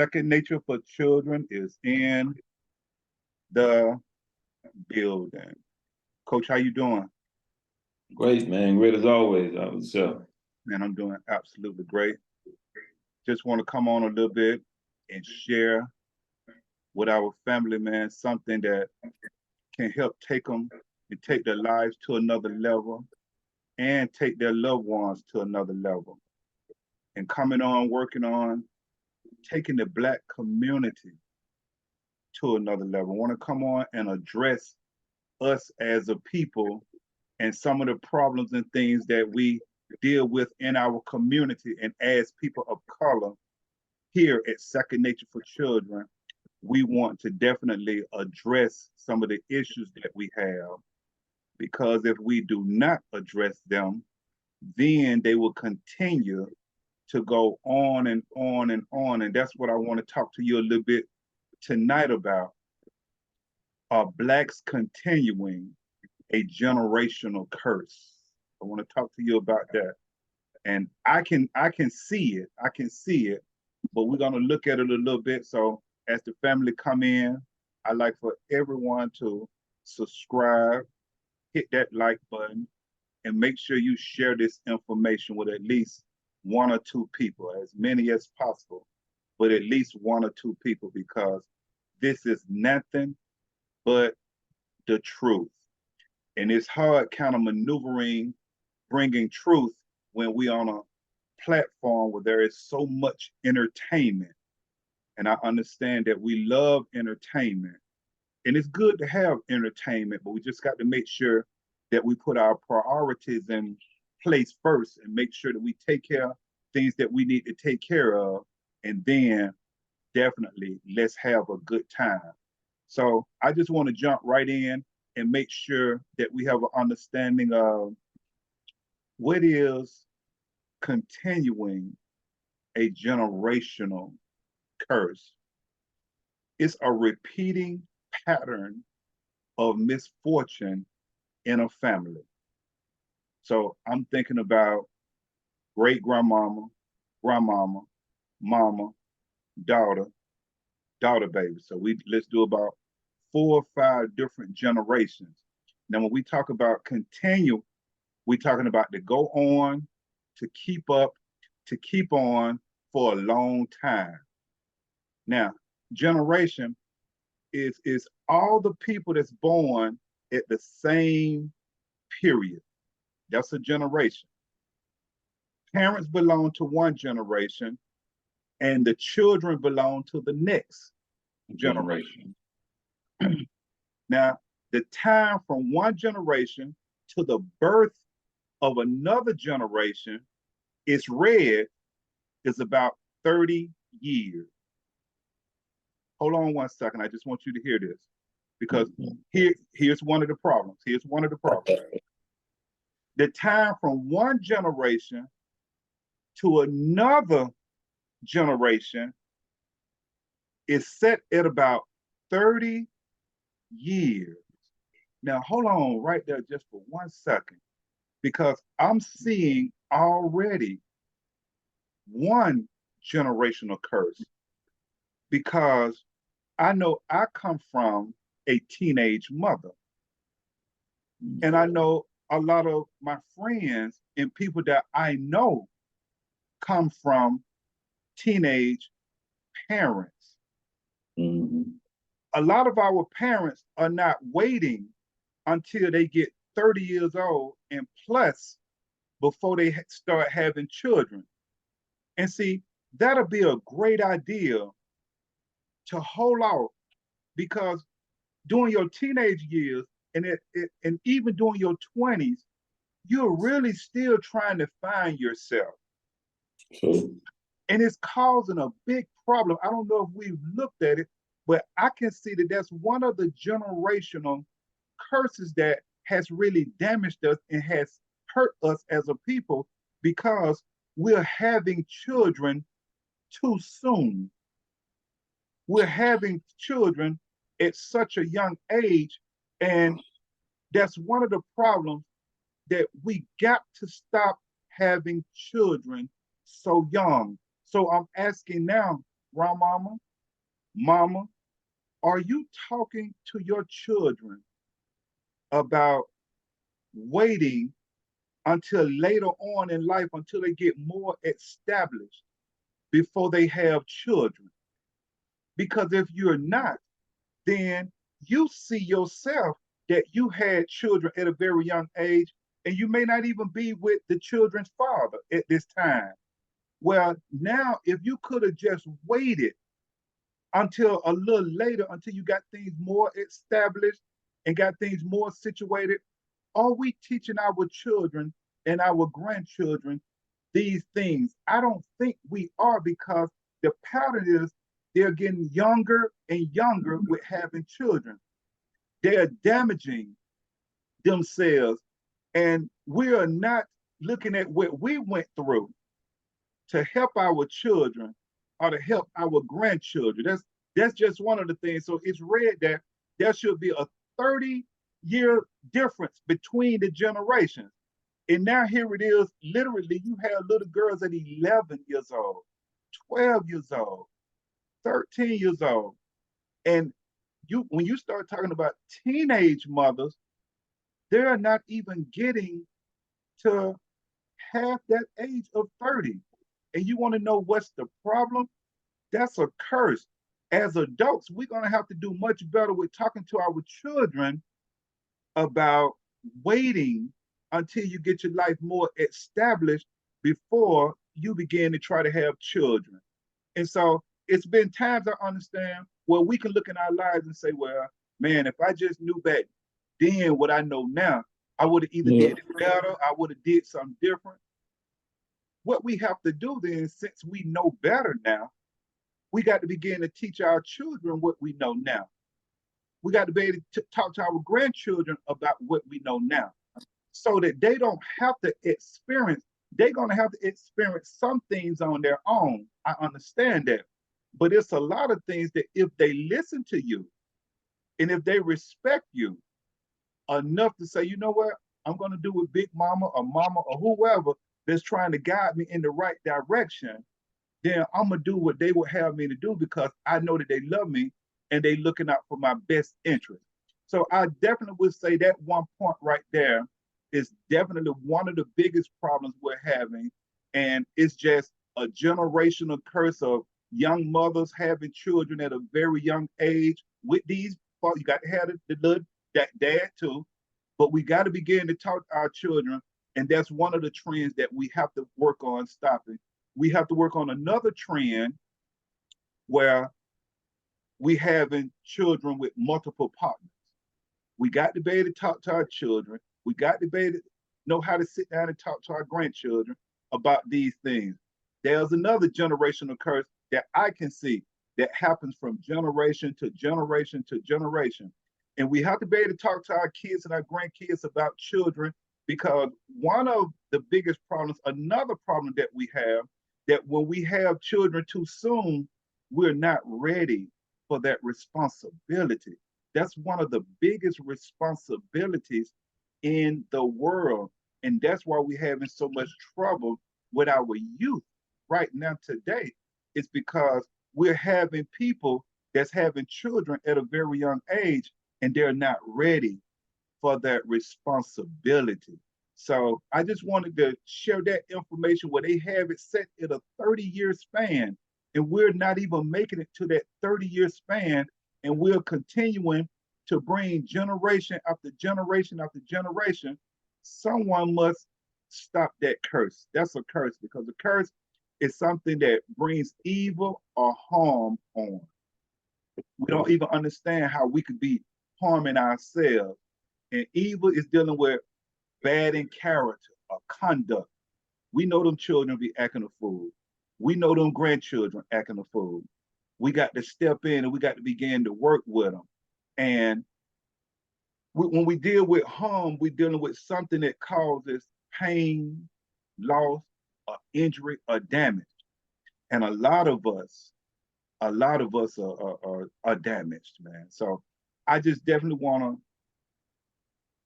Second Nature for Children is in the building. Coach, how you doing? Great, man. Great as always. I was Man, I'm doing absolutely great. Just want to come on a little bit and share with our family, man, something that can help take them and take their lives to another level and take their loved ones to another level. And coming on, working on taking the Black community to another level. I want to come on and address us as a people and some of the problems and things that we deal with in our community. And as people of color here at Second Nature for Children, we want to definitely address some of the issues that we have, because if we do not address them, then they will continue to go on and on and on. And that's what I want to talk to you a little bit tonight about. Are Blacks continuing a generational curse? I want to talk to you about that. And I can see it. I can see it, but we're going to look at it a little bit. So as the family come in, I like for everyone to subscribe, hit that like button, and make sure you share this information with at least one or two people, as many as possible, but at least one or two people, because this is nothing but the truth. And it's hard kind of maneuvering, bringing truth when we on a platform where there is so much entertainment. And I understand that we love entertainment. And it's good to have entertainment, but we just got to make sure that we put our priorities in place first and make sure that we take care of things that we need to take care of. And then definitely let's have a good time. So I just want to jump right in and make sure that we have an understanding of what is continuing a generational curse. It's a repeating pattern of misfortune in a family. So I'm thinking about great grandmama, grandmama, mama, daughter, daughter baby. So let's do about 4 or 5 different generations. Now, when we talk about continue, we're talking about to go on, to keep up, to keep on for a long time. Now, generation is all the people that's born at the same period. That's a generation. Parents belong to one generation, and the children belong to the next generation. Now, the time from one generation to the birth of another generation is read is about 30 years. Hold on one second. I just want you to hear this, because here's one of the problems. Here's one of the problems. The time from one generation to another generation is set at about 30 years. Now, hold on right there just for 1 second, because I'm seeing already one generational curse, because I know I come from a teenage mother. And I know a lot of my friends and people that I know come from teenage parents. Mm-hmm. A lot of our parents are not waiting until they get 30 years old and plus before they start having children. And see, that'll be a great idea to hold off, because during your teenage years and even during your 20s, you're really still trying to find yourself. True. And it's causing a big problem. I don't know if we've looked at it, but I can see that that's one of the generational curses that has really damaged us and has hurt us as a people, because we're having children too soon. We're having children at such a young age, and that's one of the problems, that we got to stop having children so young. So I'm asking now, grandmama, mama, are you talking to your children about waiting until later on in life, until they get more established before they have children? Because if you're not, then you see yourself that you had children at a very young age, and you may not even be with the children's father at this time. Well, now, if you could have just waited until a little later, until you got things more established and got things more situated, are we teaching our children and our grandchildren these things? I don't think we are, because the pattern is they're getting younger and younger with having children. They're damaging themselves, and we are not looking at what we went through to help our children or to help our grandchildren. That's just one of the things. So it's read that there should be a 30-year difference between the generations. And now here it is, literally, you have little girls at 11 years old, 12 years old, 13 years old. And when you start talking about teenage mothers, they're not even getting to half that age of 30. And you want to know what's the problem? That's a curse. As adults, we're going to have to do much better with talking to our children about waiting until you get your life more established before you begin to try to have children. And so it's been times I understand where we can look in our lives and say, well, man, if I just knew back then what I know now, I would have either did it better, I would have did something different. What we have to do then, since we know better now, we got to begin to teach our children what we know now. We got to be able to talk to our grandchildren about what we know now, so that they don't have to experience, they're going to have to experience some things on their own. I understand that. But it's a lot of things that if they listen to you and if they respect you enough to say, you know what, I'm going to do what Big Mama or whoever that's trying to guide me in the right direction, then I'm going to do what they would have me to do, because I know that they love me and they looking out for my best interest. So I definitely would say that one point right there is definitely one of the biggest problems we're having. And it's just a generational curse of young mothers having children at a very young age with these. Well, you got to have the little dad too, but we got to begin to talk to our children. And that's one of the trends that we have to work on stopping. We have to work on another trend where we having children with multiple partners. We got to be able to talk to our children. We got to be able to know how to sit down and talk to our grandchildren about these things. There's another generational curse that I can see that happens from generation to generation to generation. And we have to be able to talk to our kids and our grandkids about children, because one of the biggest problems, another problem that we have, that when we have children too soon, we're not ready for that responsibility. That's one of the biggest responsibilities in the world. And that's why we're having so much trouble with our youth right now today. It's because we're having people that's having children at a very young age, and they're not ready for that responsibility. So I just wanted to share that information where they have it set in a 30-year span, and we're not even making it to that 30-year span, and we're continuing to bring generation after generation after generation. Someone must stop that curse. That's a curse, because a curse is something that brings evil or harm on. We don't even understand how we could be harming ourselves. And evil is dealing with bad in character or conduct. We know them children be acting a fool. We know them grandchildren acting a fool. We got to step in and we got to begin to work with them. And when we deal with harm, we're dealing with something that causes pain, loss, or injury, or damage. And a lot of us are damaged, man. So I just definitely want to,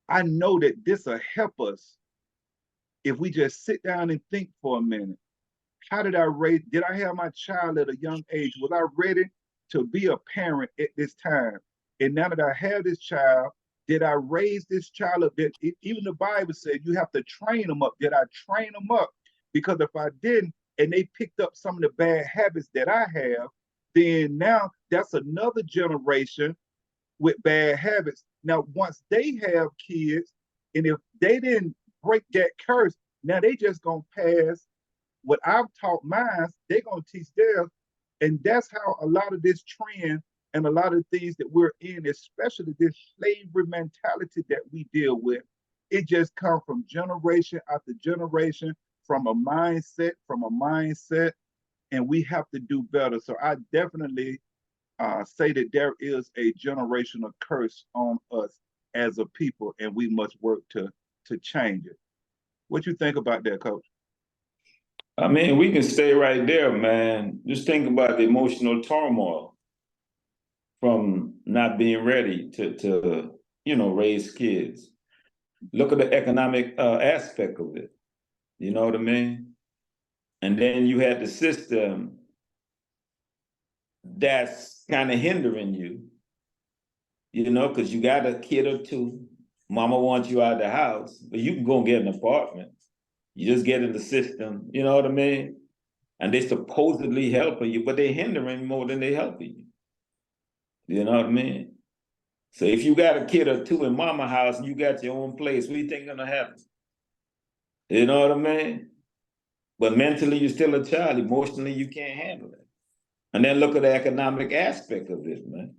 I know that this will help us if we just sit down and think for a minute. How did I raise? Did I have my child at a young age? Was I ready to be a parent at this time? And now that I have this child, did I raise this child up? Even the Bible said you have to train them up. Did I train them up? Because if I didn't, and they picked up some of the bad habits that I have, then now that's another generation with bad habits. Now, once they have kids, and if they didn't break that curse, now they just gonna pass what I've taught mine, they're gonna teach theirs. And that's how a lot of this trend and a lot of things that we're in, especially this slavery mentality that we deal with, it just comes from generation after generation, from a mindset, and we have to do better. So I definitely say that there is a generational curse on us as a people, and we must work to change it. What you think about that, Coach? I mean, we can stay right there, man. Just think about the emotional turmoil from not being ready to raise kids. Look at the economic aspect of it. You know what I mean? And then you had the system that's kind of hindering you, because you got a kid or two. Mama wants you out of the house, but you can go and get an apartment. You just get in the system, you know what I mean? And they supposedly helping you, but they're hindering more than they helping you. You know what I mean? So if you got a kid or two in mama house and you got your own place, what do you think gonna happen? You know what I mean? But mentally, you're still a child. Emotionally, you can't handle it. And then look at the economic aspect of this, man.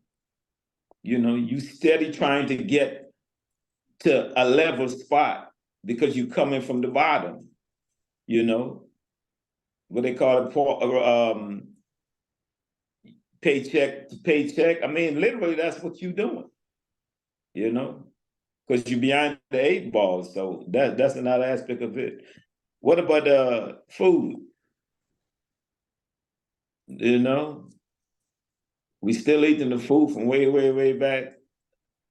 You steady trying to get to a level spot because you're coming from the bottom, what they call it, paycheck to paycheck. I mean, literally, that's what you're doing, because you're behind the eight ball. So that's another aspect of it. What about food? We still eating the food from way, way, way back.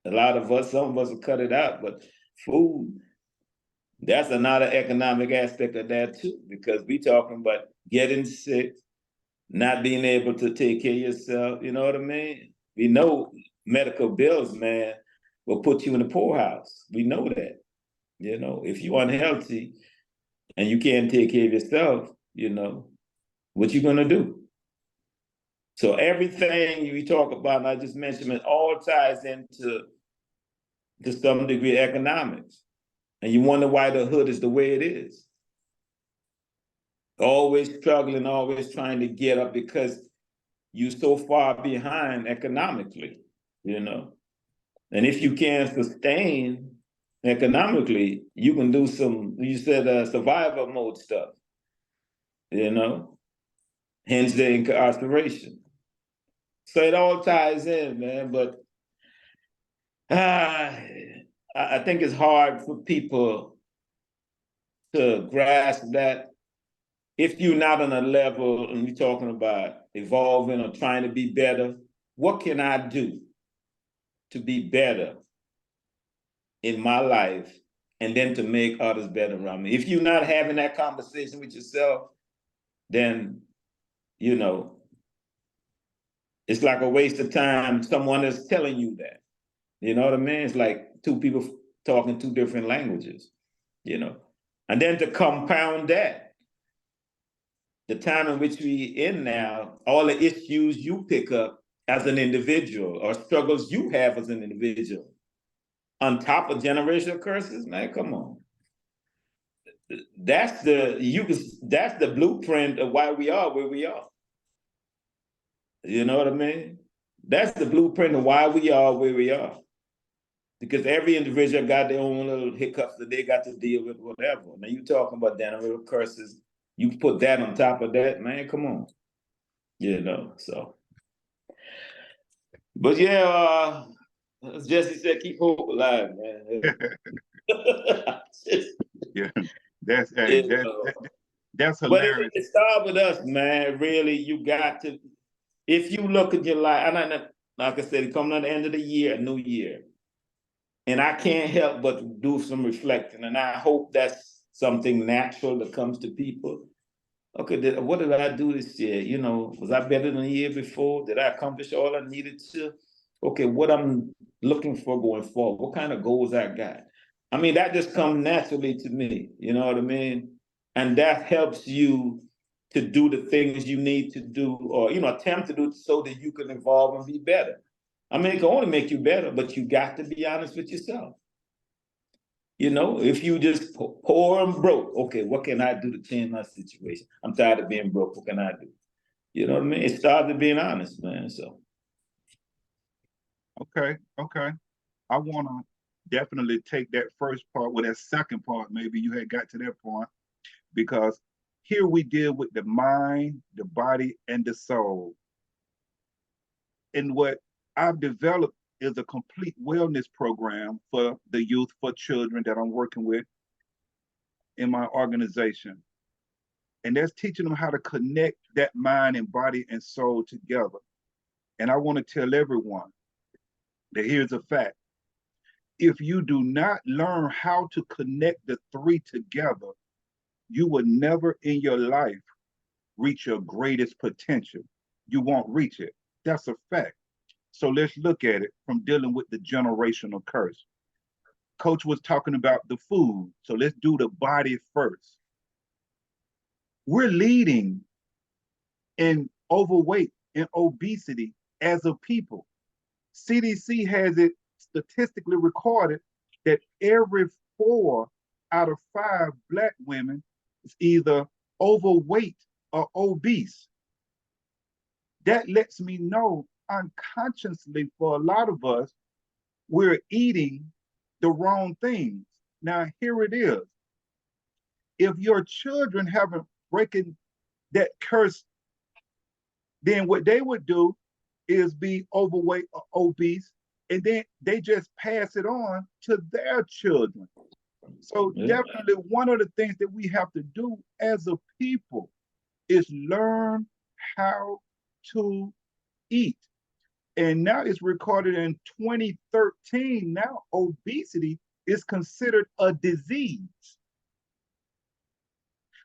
A lot of us, some of us will cut it out, but food, that's another economic aspect of that too, because we talking about getting sick, not being able to take care of yourself, you know what I mean? We know medical bills, man, will put you in the poorhouse. We know that. If you're unhealthy and you can't take care of yourself, what you gonna do? So everything we talk about, and I just mentioned it, all ties into to some degree economics. And you wonder why the hood is the way it is. Always struggling, always trying to get up because you're so far behind economically, And if you can't sustain economically, you can do some, you said survival mode stuff, hence the incarceration. So it all ties in, man, but I think it's hard for people to grasp that if you're not on a level and we're talking about evolving or trying to be better, what can I do to be better in my life and then to make others better around me? If you're not having that conversation with yourself, then, it's like a waste of time. Someone is telling you that. You know what I mean? It's like two people talking two different languages, And then to compound that, the time in which we in now, all the issues you pick up as an individual or struggles you have as an individual, on top of generational curses, man, come on. That's the blueprint of why we are where we are. You know what I mean? That's the blueprint of why we are where we are. Because every individual got their own little hiccups that they got to deal with, whatever. Now you talking about generational curses, you put that on top of that, man, come on. So. But yeah, as Jesse said, keep hope alive, man. Yeah, that's that's But hilarious. it starts with us, man. Really, you got to, if you look at your life, and like I said, coming at the end of the year, a new year. And I can't help but do some reflecting. And I hope that's something natural that comes to people. Okay, what did I do this year? You know, was I better than the year before? Did I accomplish all I needed to? Okay, what I'm looking for going forward, what kind of goals I got? I mean, that just comes naturally to me, you know what I mean? And that helps you to do the things you need to do, or, you know, attempt to do so that you can evolve and be better. I mean, it can only make you better, but you got to be honest with yourself. You know, if you just poor and broke, okay, what can I do to change my situation? I'm tired of being broke. What can I do? You know what I mean? It starts with being honest, man. So Okay, okay. I want to definitely take that first part, with that second part, maybe you had got to that point, because here we deal with the mind, the body, and the soul. And what I've developed is a complete wellness program for the youth, for children that I'm working with in my organization. And that's teaching them how to connect that mind and body and soul together. And I want to tell everyone that here's a fact. If you do not learn how to connect the three together, you will never in your life reach your greatest potential. You won't reach it. That's a fact. So let's look at it from dealing with the generational curse. Coach was talking about the food. So let's do the body first. We're leading in overweight and obesity as a people. CDC has it statistically recorded that every 4 out of 5 Black women is either overweight or obese. That lets me know unconsciously for a lot of us, we're eating the wrong things. Now, here it is. If your children haven't broken that curse, then what they would do is be overweight or obese, and then they just pass it on to their children. So yeah. definitely one of the things that we have to do as a people is learn how to eat. And now it's recorded in 2013. Now obesity is considered a disease.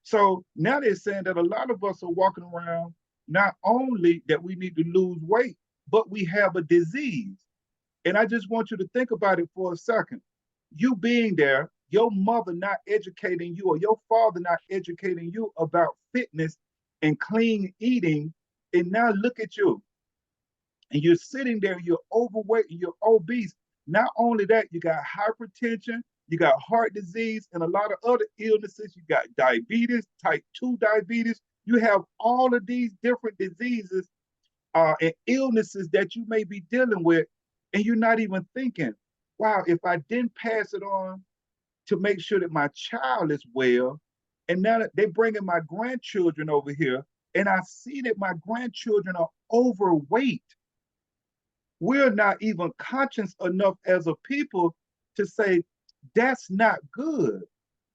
So now they're saying that a lot of us are walking around, not only that we need to lose weight, but we have a disease. And I just want you to think about it for a second. You being there, your mother not educating you, or your father not educating you about fitness and clean eating. And now look at you. And you're sitting there, you're overweight, and you're obese. Not only that, you got hypertension, you got heart disease, and a lot of other illnesses. You got diabetes, type 2 diabetes. You have all of these different diseases and illnesses that you may be dealing with, and you're not even thinking, wow, if I didn't pass it on to make sure that my child is well, and now that they're bringing my grandchildren over here, and I see that my grandchildren are overweight, we're not even conscious enough as a people to say that's not good.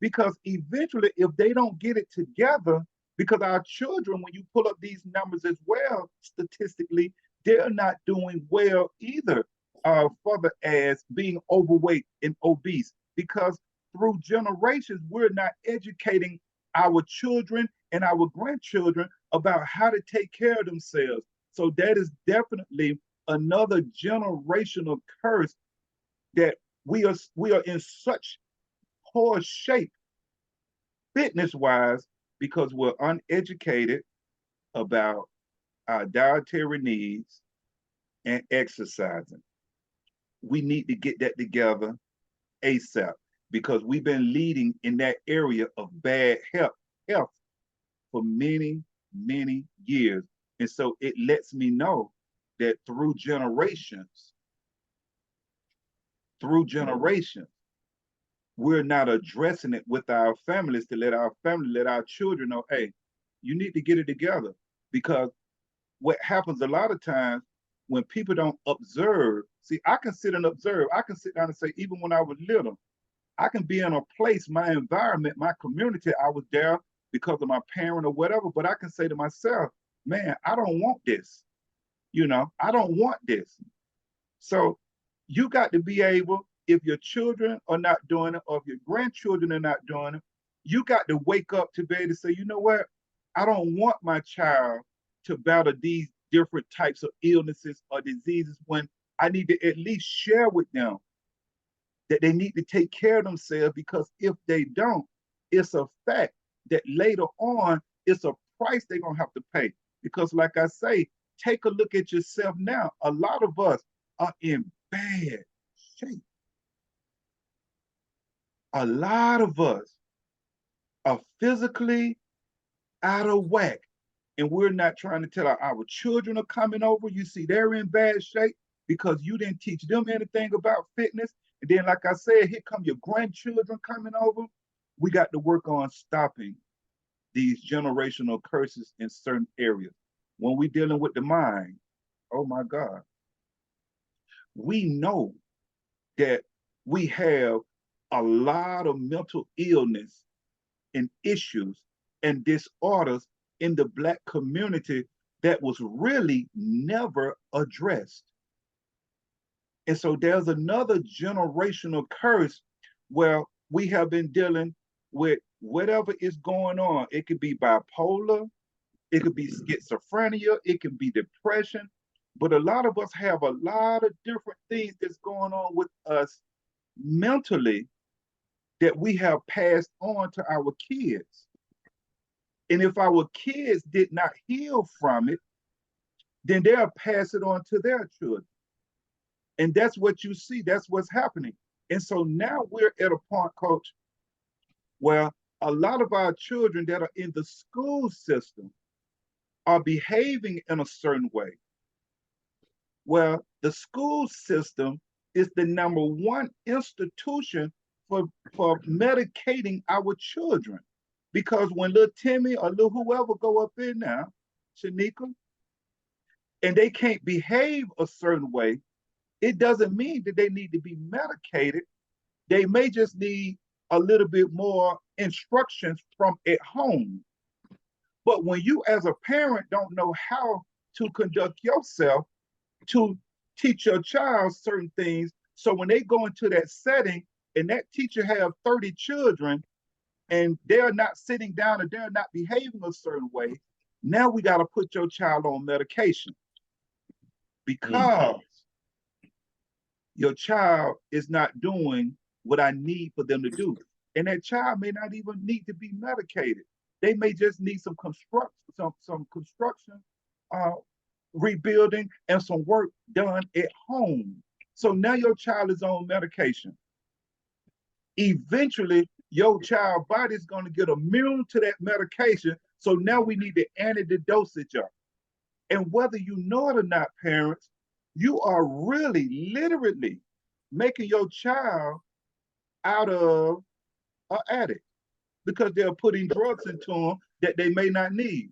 Because eventually, if they don't get it together, because our children, when you pull up these numbers as well, statistically, they're not doing well either, further as being overweight and obese. Because through generations, we're not educating our children and our grandchildren about how to take care of themselves. So that is definitely another generational curse, that we are in such poor shape fitness wise because we're uneducated about our dietary needs and exercising. We need to get that together ASAP, because we've been leading in that area of bad health for many, many years. And so it lets me know that through generations, we're not addressing it with our families to let our family, let our children know, hey, you need to get it together. Because what happens a lot of times when people don't observe, see, I can sit and observe. I can sit down and say, even when I was little, I can be in a place, my environment, my community, I was there because of my parent or whatever, but I can say to myself, man, I don't want this. I don't want this. So you got to be able, if your children are not doing it, or if your grandchildren are not doing it, you got to wake up to be able to say, you know what? I don't want my child to battle these different types of illnesses or diseases when I need to at least share with them that they need to take care of themselves, because if they don't, it's a fact that later on, it's a price they're going to have to pay. Because like I say, take a look at yourself now. A lot of us are in bad shape. A lot of us are physically out of whack. And we're not trying to tell our children are coming over. You see, they're in bad shape because you didn't teach them anything about fitness. And then, like I said, here come your grandchildren coming over. We got to work on stopping these generational curses in certain areas. When we're dealing with the mind, oh my God, we know that we have a lot of mental illness and issues and disorders in the Black community that was really never addressed. And so there's another generational curse where we have been dealing with whatever is going on. It could be bipolar, it could be schizophrenia, it can be depression, but a lot of us have a lot of different things that's going on with us mentally that we have passed on to our kids. And if our kids did not heal from it, then they'll pass it on to their children. And that's what you see, that's what's happening. And so now we're at a point, Coach, where a lot of our children that are in the school system are behaving in a certain way. Well, the school system is the #1 institution for medicating our children. Because when little Timmy or little whoever go up in now, Shanika, and they can't behave a certain way, it doesn't mean that they need to be medicated. They may just need a little bit more instructions from at home. But when you as a parent don't know how to conduct yourself to teach your child certain things, so when they go into that setting and that teacher have 30 children and they're not sitting down and they're not behaving a certain way, now we got to put your child on medication because your child is not doing what I need for them to do. And that child may not even need to be medicated. They may just need some construction, rebuilding, and some work done at home. So now your child is on medication. Eventually, your child body is going to get immune to that medication. So now we need to ante the dosage up. And whether you know it or not, parents, you are really literally making your child out of an addict because they're putting drugs into them that they may not need.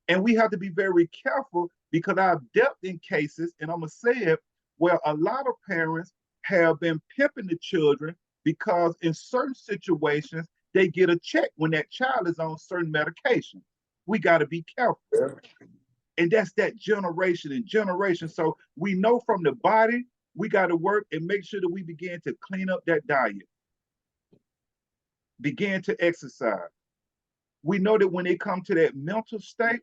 And we have to be very careful because I've dealt in cases, and I'm going to say it, where a lot of parents have been pimping the children because in certain situations, they get a check when that child is on certain medication. We got to be careful. And that's that generation and generation. So we know from the body, we got to work and make sure that we begin to clean up that diet. Begin to exercise. We know that when they come to that mental state,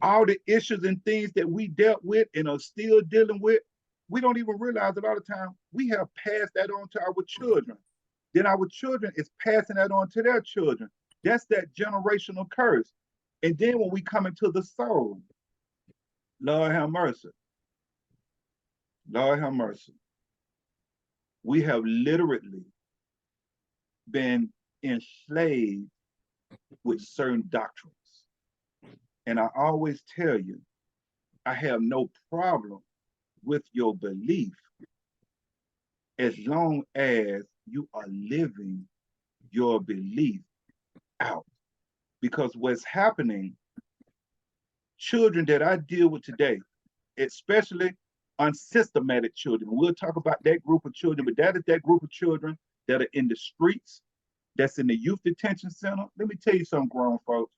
all the issues and things that we dealt with and are still dealing with, we don't even realize a lot of times we have passed that on to our children. Then our children is passing that on to their children. That's that generational curse. And then when we come into the soul, Lord have mercy. Lord have mercy. We have literally been enslaved with certain doctrines. And I always tell you, I have no problem with your belief as long as you are living your belief out. Because what's happening, children that I deal with today, especially unsystematic children, we'll talk about that group of children, but that is that group of children that are in the streets, that's in the youth detention center. Let me tell you something, grown folks.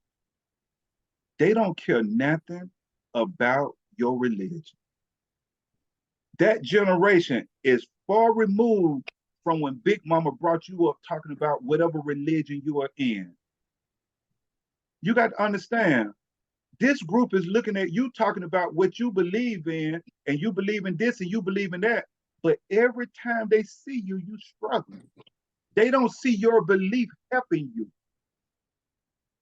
They don't care nothing about your religion. That generation is far removed from when Big Mama brought you up talking about whatever religion you are in. You got to understand, this group is looking at you talking about what you believe in, and you believe in this and you believe in that. But every time they see you, you struggling. They don't see your belief helping you.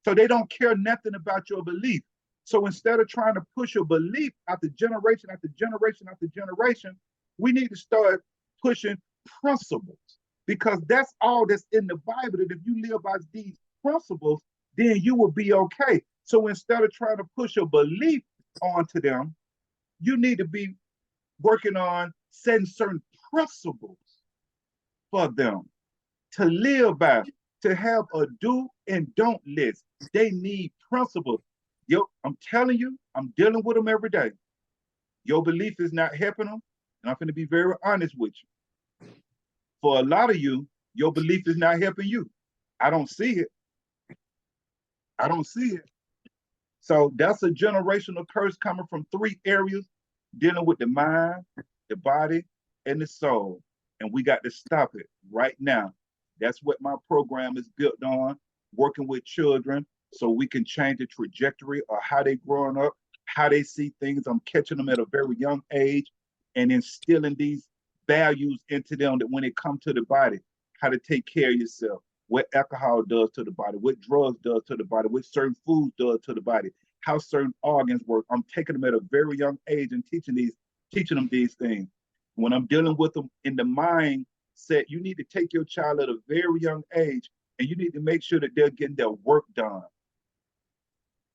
So they don't care nothing about your belief. So instead of trying to push your belief after generation after generation after generation, we need to start pushing principles, because that's all that's in the Bible. That if you live by these principles, then you will be okay. So instead of trying to push your belief onto them, you need to be working on setting certain principles for them to live by, to have a do and don't list. They need principles. Yo, I'm telling you, I'm dealing with them every day. Your belief is not helping them, and I'm going to be very honest with you. For a lot of you, your belief is not helping you. I don't see it. I don't see it. So that's a generational curse coming from three areas, dealing with the mind, the body, and the soul. And we got to stop it right now. That's what my program is built on, working with children so we can change the trajectory of how they growing up, how they see things. I'm catching them at a very young age and instilling these values into them, that when it comes to the body, how to take care of yourself, what alcohol does to the body, what drugs does to the body, what certain foods does to the body, how certain organs work. I'm taking them at a very young age and teaching them these things. When I'm dealing with them in the mindset, you need to take your child at a very young age, and you need to make sure that they're getting their work done.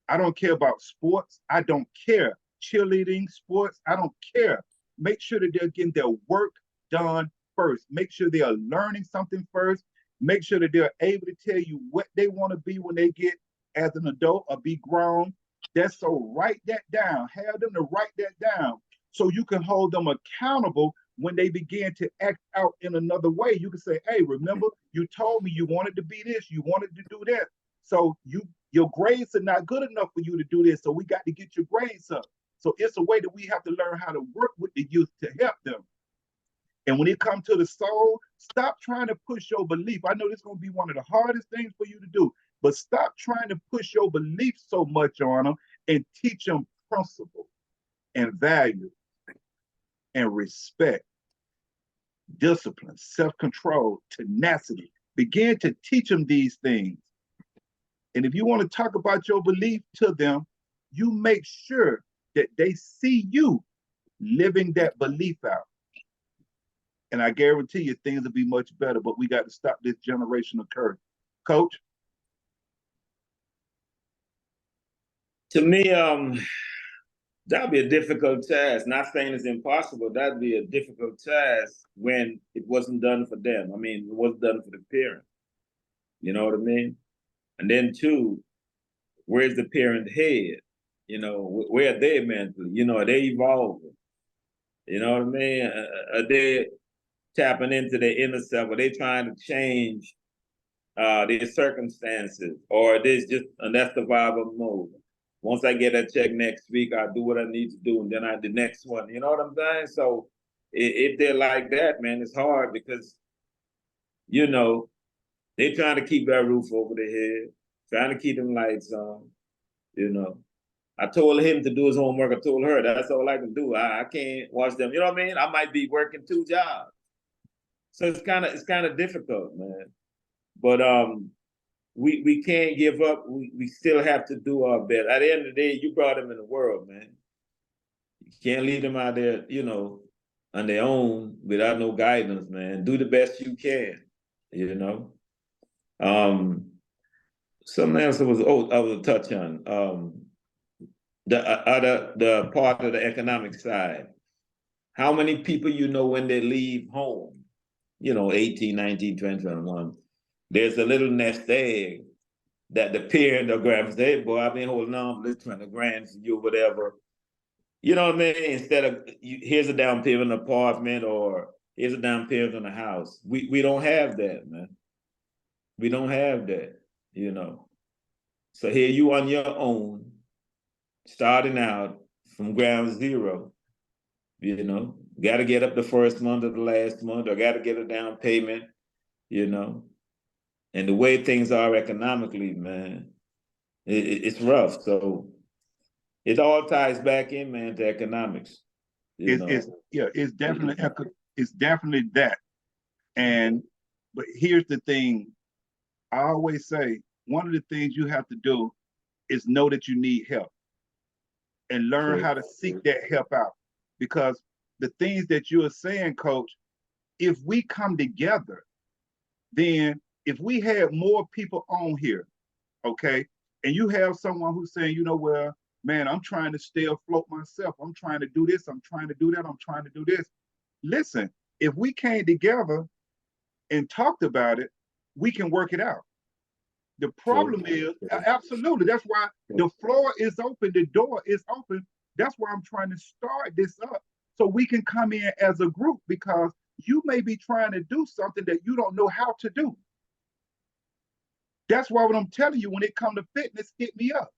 I don't care about sports. I don't care. Cheerleading, sports, I don't care. Make sure that they're getting their work done first. Make sure they are learning something first. Make sure that they're able to tell you what they want to be when they get as an adult or be grown. That's so write that down. Have them to write that down so you can hold them accountable when they begin to act out in another way. You can say, hey, remember, you told me you wanted to be this, you wanted to do that. So your grades are not good enough for you to do this. So we got to get your grades up. So it's a way that we have to learn how to work with the youth to help them. And when it comes to the soul, stop trying to push your belief. I know this is going to be one of the hardest things for you to do, but stop trying to push your belief so much on them, and teach them principles and values and respect, discipline, self-control, tenacity. Begin to teach them these things. And if you want to talk about your belief to them, you make sure that they see you living that belief out. And I guarantee you things will be much better, but we got to stop this generational curse. Coach? To me, that'd be a difficult task. Not saying it's impossible. That'd be a difficult task when it wasn't done for them. I mean, it wasn't done for the parent. You know what I mean? And then two, where's the parent head? You know, where are they mentally? You know, are they evolving? You know what I mean? Are they tapping into their inner self? Are they trying to change their circumstances? Or are they just, and that's the vibe of mode. Once I get a check next week, I'll do what I need to do, and then the next one. You know what I'm saying? So if they're like that, man, it's hard because, you know, they're trying to keep that roof over their head, trying to keep them lights on, you know. I told him to do his homework. I told her that's all I can do. I can't watch them. You know what I mean? I might be working 2 jobs. So it's kind of difficult, man. But we can't give up. We still have to do our best. At the end of the day, you brought them in the world, man. You can't leave them out there, you know, on their own without no guidance, man. Do the best you can, you know. Something else I was touch on. The part of the economic side. How many people you know when they leave home, you know, 18, 19, 20, 21, there's a little nest egg that the parent or grandma say, hey, boy, I've been holding on for this 20 grand for you, whatever. You know what I mean? Instead of, here's a down payment on an apartment, or here's a down payment on a house. We don't have that, man. We don't have that, you know. So here you on your own, starting out from ground zero, you know. Got to get up the first month or the last month, or got to get a down payment, you know. And the way things are economically, man, It's rough. So it all ties back in, man, to economics. You It's know, yeah, it's definitely that. And but here's the thing. I always say one of the things you have to do is know that you need help and learn true. how to seek that help out. Because the things that you are saying, coach, if we come together, then if we had more people on here, okay, and you have someone who's saying, you know, well, man, I'm trying to stay afloat myself. I'm trying to do this. I'm trying to do that. I'm trying to do this. Listen, if we came together and talked about it, we can work it out. The True. problem is, absolutely, that's why the floor is open, the door is open. That's why I'm trying to start this up so we can come in as a group because you may be trying to do something that you don't know how to do. That's why what I'm telling you, when it comes to fitness, hit me up.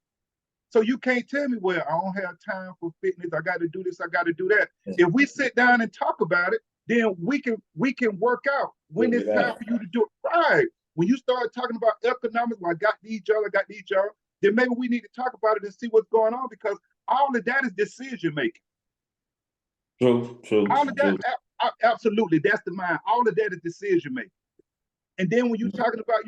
So you can't tell me, well, I don't have time for fitness. I got to do this. I got to do that. If we sit down and talk about it, then we can work out when Figure it's it time out. for you to do it. Right. When you start talking about economics, well, I got these jobs, I got these jobs, then maybe we need to talk about it and see what's going on because all of that is decision making. True, true, All of that, true. absolutely, that's the mind. All of that is decision making. And then when you're talking about,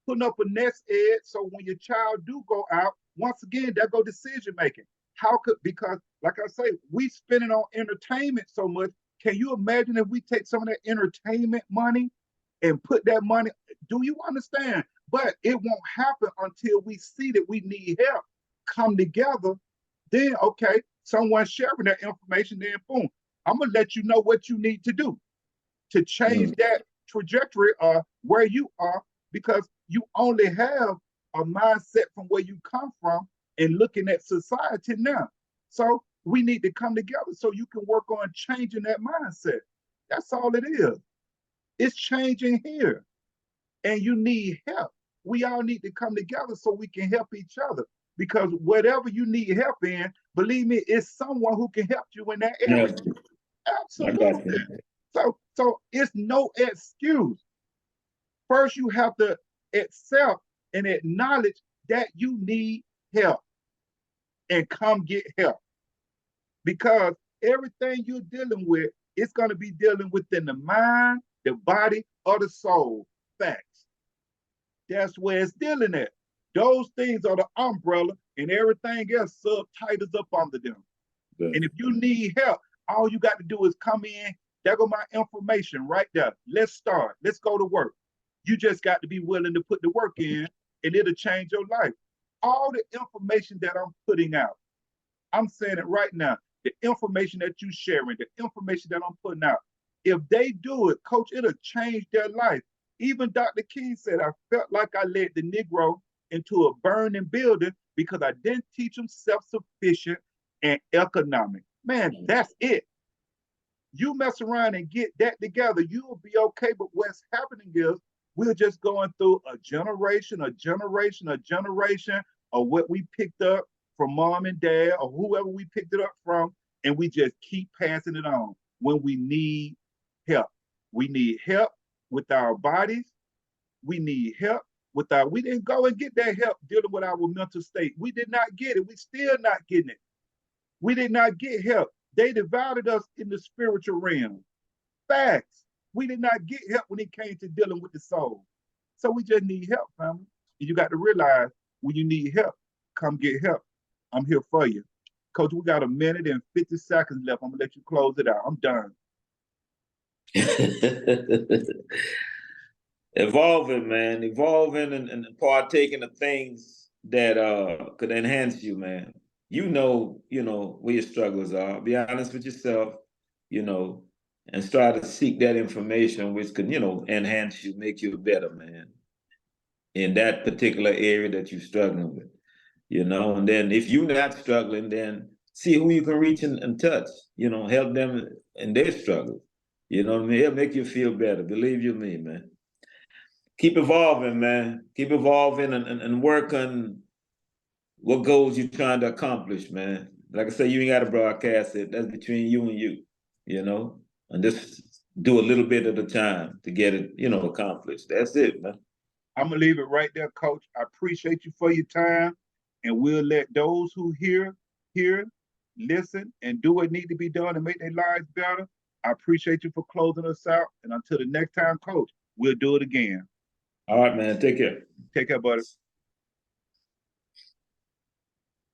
putting up a nest egg, so when your child do go out, once again, that go decision making. How could because like I say, we spending on entertainment so much. Can you imagine if we take some of that entertainment money and put that money? Do you understand? But it won't happen until we see that we need help. Come together, then okay, someone sharing that information, then boom, I'm gonna let you know what you need to do to change Mm. that trajectory of where you are because you only have a mindset from where you come from and looking at society now. So we need to come together so you can work on changing that mindset. That's all it is. It's changing here and you need help. We all need to come together so we can help each other because whatever you need help in, believe me, it's someone who can help you in that Yeah, area. I got Absolutely. you. So it's no excuse. First, you have to accept and acknowledge that you need help and come get help because everything you're dealing with is going to be dealing within the mind, the body, or the soul. Facts. That's where it's dealing at. Those things are the umbrella, and everything else subtitles up under them. Good. And if you need help, all you got to do is come in. There go my information right there. Let's start. Let's go to work. You just got to be willing to put the work in, and it'll change your life. All the information that I'm putting out, I'm saying it right now. The information that you sharing, the information that I'm putting out, if they do it, coach, it'll change their life. Even Dr. King said, I felt like I led the Negro into a burning building because I didn't teach them self-sufficient and economic. Man, that's it. You mess around and get that together, you will be okay. But what's happening is we're just going through a generation, a generation, a generation of what we picked up from mom and dad or whoever we picked it up from, and we just keep passing it on when we need help. We need help with our bodies. We need help with our, we didn't go and get that help dealing with our mental state. We did not get it. We still not getting it. We did not get help. They divided us in the spiritual realm. Facts. We did not get help when it came to dealing with the soul. So we just need help, family. And you got to realize when you need help, come get help. I'm here for you. Coach, we got a minute and 50 seconds left. I'm going to let you close it out. I'm done. Evolving, man, evolving and partaking of things that could enhance you, man. Where your struggles are. Be honest with yourself, you know, and try to seek that information which could, enhance you, make you better, man, in that particular area that you're struggling with. And then if you're not struggling, then see who you can reach and touch, help them in their struggle. You know what I mean? It'll make you feel better. Believe you me, man. Keep evolving, man. Keep evolving and work on what goals you're trying to accomplish, man. Like I say, you ain't got to broadcast it. That's between you and you, and just do a little bit at a time to get it, accomplished. That's it, man. I'm going to leave it right there, Coach. I appreciate you for your time. and we'll let those who hear, listen, and do what need to be done and make their lives better. I appreciate you for closing us out. And until the next time, Coach, we'll do it again. All right, man. Take care. Take care, buddy.